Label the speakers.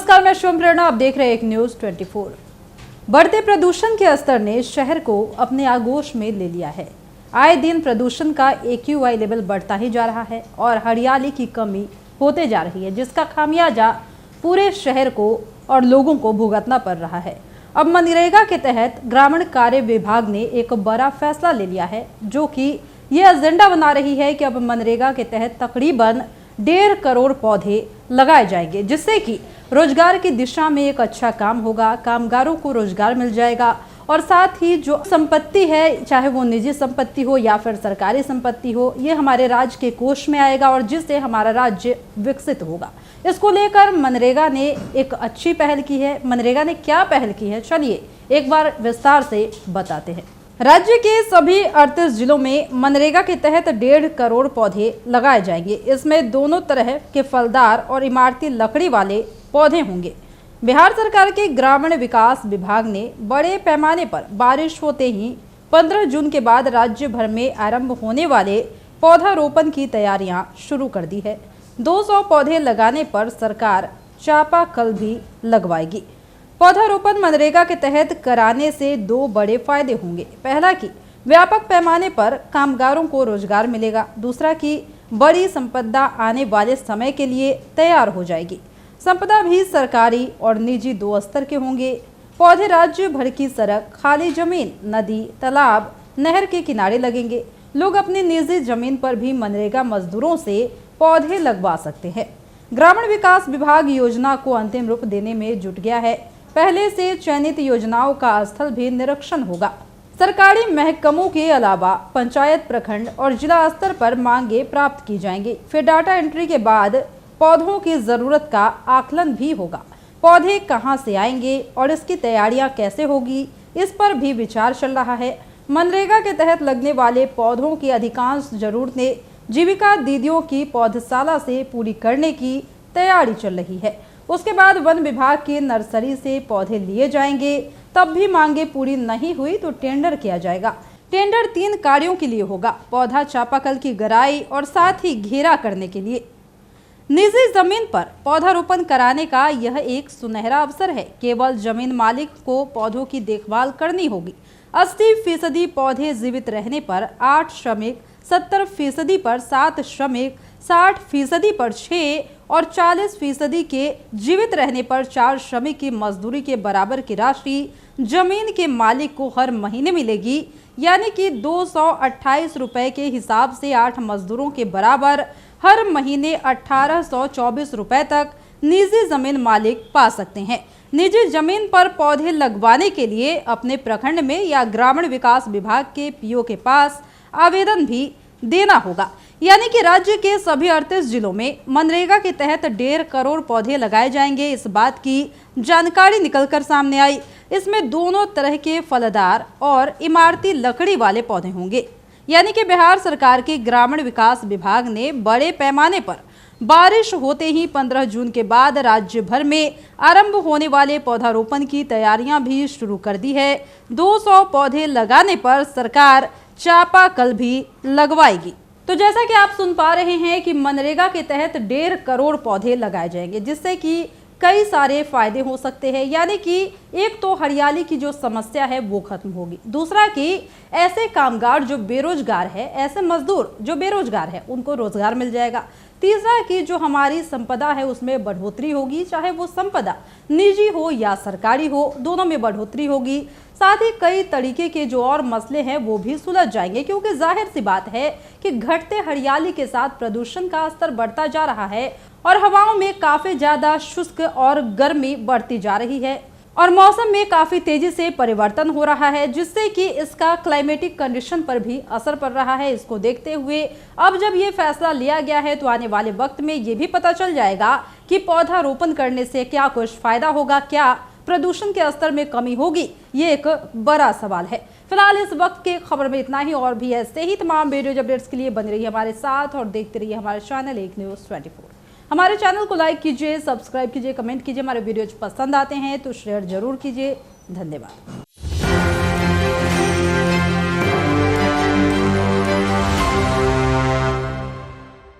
Speaker 1: नमस्कार, मैं शुभ प्रेरणा, आप देख रहे हैं एक न्यूज 24। बढ़ते प्रदूषण के स्तर ने शहर को अपने आगोश में ले लिया है। आए दिन प्रदूषण का AQI लेवल बढ़ता ही जा रहा है और हरियाली की कमी होते जा रही है, जिसका खामियाजा पूरे शहर को और लोगों को भुगतना पड़ रहा है। अब मनरेगा के तहत ग्रामीण कार्य विभाग ने एक बड़ा फैसला ले लिया है, जो कि ये एजेंडा बना रही है कि अब मनरेगा के तहत तकरीबन 1.5 करोड़ पौधे लगाए जाएंगे, जिससे कि रोजगार की दिशा में एक अच्छा काम होगा, कामगारों को रोजगार मिल जाएगा और साथ ही जो संपत्ति है, चाहे वो निजी संपत्ति हो या फिर सरकारी संपत्ति हो, ये हमारे राज्य के कोष में आएगा और जिससे हमारा राज्य विकसित होगा। इसको लेकर मनरेगा ने एक अच्छी पहल की है। मनरेगा ने क्या पहल की है, चलिए एक बार विस्तार से बताते हैं। राज्य के सभी 38 जिलों में मनरेगा के तहत 1.5 करोड़ पौधे लगाए जाएंगे। इसमें दोनों तरह के फलदार और इमारती लकड़ी वाले पौधे होंगे। बिहार सरकार के ग्रामीण विकास विभाग ने बड़े पैमाने पर बारिश होते ही 15 जून के बाद राज्य भर में आरंभ होने वाले पौधारोपण की तैयारियां शुरू कर दी है। 200 पौधे लगाने पर सरकार चापाकल भी लगवाएगी। पौधारोपण मनरेगा के तहत कराने से 2 बड़े फायदे होंगे। पहला कि व्यापक पैमाने पर कामगारों को रोजगार मिलेगा। दूसरा कि बड़ी संपदा आने वाले समय के लिए तैयार हो जाएगी। संपदा भी सरकारी और निजी 2 स्तर के होंगे। पौधे राज्य भर की सड़क, खाली जमीन, नदी, तालाब, नहर के किनारे लगेंगे। लोग अपनी निजी जमीन पर भी मनरेगा मजदूरों से पौधे लगवा सकते हैं। ग्रामीण विकास विभाग योजना को अंतिम रूप देने में जुट गया है। पहले से चयनित योजनाओं का स्थल भी निरीक्षण होगा। सरकारी महकमों के अलावा पंचायत, प्रखंड और जिला स्तर पर मांगे प्राप्त की जाएंगी। फिर डाटा एंट्री के बाद पौधों की जरूरत का आकलन भी होगा। पौधे कहां से आएंगे और इसकी तैयारियां कैसे होगी, इस पर भी विचार चल रहा है। मनरेगा के तहत लगने वाले पौधों की अधिकांश जरूरतें जीविका दीदियों की पौधशाला से पूरी करने की तैयारी चल रही है। उसके बाद वन विभाग की नर्सरी से पौधे लिए जाएंगे। तब भी मांगे पूरी नहीं हुई तो टेंडर किया जाएगा। टेंडर 3 कार्यों के लिए होगा: पौधा चापाकल की गहराई और साथ ही घेरा करने के लिए। निजी जमीन पर पौधारोपण कराने का यह एक सुनहरा अवसर है। केवल जमीन मालिक को पौधों की देखभाल करनी होगी। 80% पौधे जीवित रहने पर 8 श्रमिक, 70% पर 7 श्रमिक, 60% पर 6 और 40% के जीवित रहने पर 4 श्रमिक की मजदूरी के बराबर की राशि जमीन के मालिक को हर महीने मिलेगी, यानी कि 228 रुपए के हिसाब से 8 मजदूरों के बराबर हर महीने 1824 रुपए तक निजी जमीन मालिक पा सकते हैं। निजी जमीन पर पौधे लगवाने के लिए अपने प्रखंड में या ग्रामीण विकास विभाग के PO के पास आवेदन भी देना होगा। यानी कि राज्य के सभी 38 जिलों में मनरेगा के तहत 1.5 करोड़ पौधे लगाए जाएंगे। इस बात की जानकारी निकलकर सामने आई। इसमें दोनों तरह के फलदार और इमारती लकड़ी वाले पौधे होंगे। यानी कि बिहार सरकार के ग्रामीण विकास विभाग ने बड़े पैमाने पर बारिश होते ही 15 जून के बाद राज्य भर में आरंभ होने वाले पौधारोपण की तैयारियां भी शुरू कर दी है। 200 पौधे लगाने पर सरकार चापाकल भी लगवाएगी। तो जैसा कि आप सुन पा रहे हैं कि मनरेगा के तहत 1.5 करोड़ पौधे लगाए जाएंगे, जिससे कि कई सारे फायदे हो सकते हैं। यानी कि एक तो हरियाली की जो समस्या है वो खत्म होगी। दूसरा कि ऐसे कामगार जो बेरोजगार है, ऐसे मजदूर जो बेरोजगार है, उनको रोजगार मिल जाएगा। तीसरा कि जो हमारी संपदा है उसमें बढ़ोतरी होगी, चाहे वो संपदा निजी हो या सरकारी हो, दोनों में बढ़ोतरी होगी। साथ ही कई तरीके के जो और मसले हैं वो भी सुलझ जाएंगे, क्योंकि जाहिर सी बात है कि घटते हरियाली के साथ प्रदूषण का स्तर बढ़ता जा रहा है और हवाओं में काफी ज्यादा शुष्क और गर्मी बढ़ती जा रही है और मौसम में काफी तेजी से परिवर्तन हो रहा है, जिससे कि इसका क्लाइमेटिक कंडीशन पर भी असर पड़ रहा है। इसको देखते हुए अब जब ये फैसला लिया गया है तो आने वाले वक्त में ये भी पता चल जाएगा कि पौधारोपण करने से क्या कुछ फायदा होगा, क्या प्रदूषण के स्तर में कमी होगी। ये एक बड़ा सवाल है। फिलहाल इस वक्त के खबर में इतना ही, और भी ऐसे ही तमाम वीडियो अपडेट्स के लिए बने रहिए हमारे साथ और देखते रहिए हमारे चैनल एक न्यूज 24। हमारे चैनल को लाइक कीजिए, सब्सक्राइब कीजिए, कमेंट कीजिए। हमारे वीडियोज पसंद आते हैं तो शेयर जरूर कीजिए। धन्यवाद।